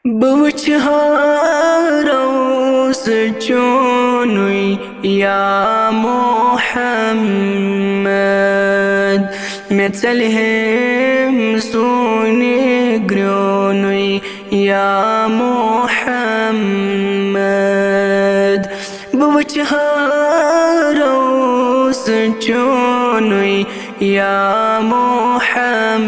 بوجهارو سجوني يا محمد مثلهم سوني قروني يا محمد بوجهارو سجوني يا محمد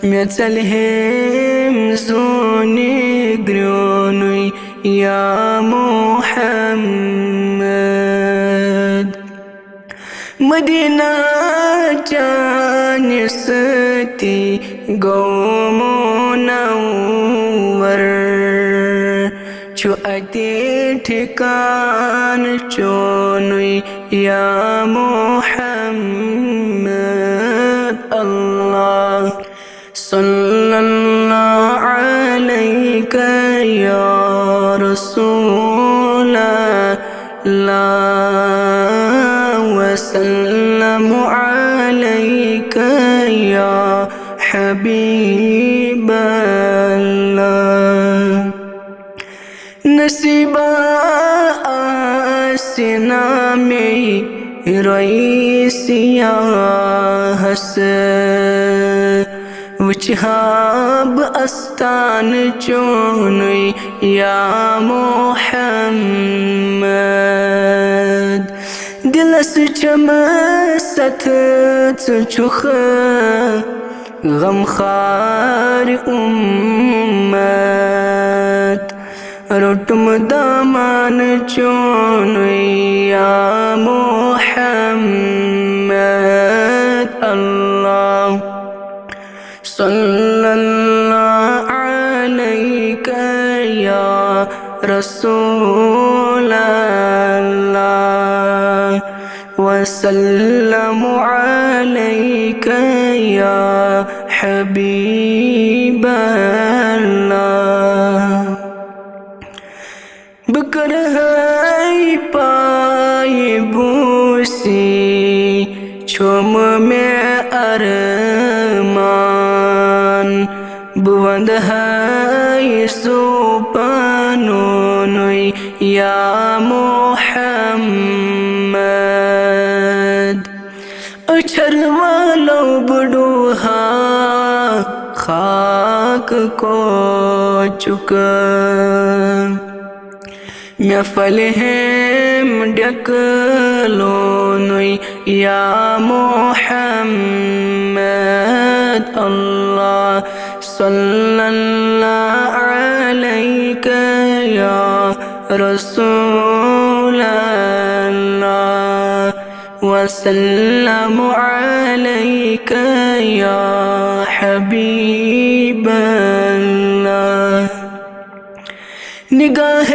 مثلهم زوني قروني يا محمد مدينة جاني ستي قوم منور شو أتي ٹھکان چوني يا محمد الله صلى الله عليك يا رسول الله وسلم عليك يا حبيب الله نصیبہ آسنا میں رئیسیا ہس وجهاب أستان جوني يا محمد دلس جمست تجخ غم خار أمت رتم دامان جوني يا محمد الله صلى الله عليك يا رسول الله وسلم عليك يا حبيب الله بكرهي باي بوسي چوم میں ارمان بوند ہے سوپانونوی یا محمد اچھر والو بڑوہا خاک کو چکا مفلهم دكلوني يا محمد الله صلى الله عليك يا رسول الله وسلم عليك يا حبيب الله نگاہ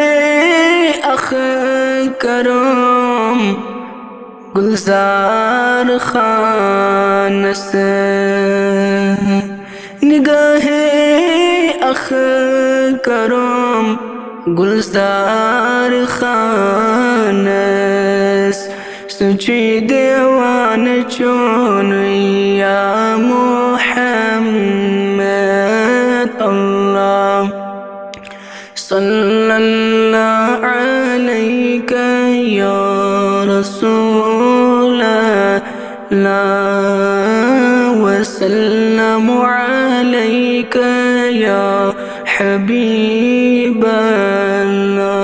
اخ کرم گلزار خان سے نگاہ اخ کرم گلزار خان سچی دیوان چونی یا محمد الله صلى الله عليك يا رسول الله وسلم عليك يا حبيب الله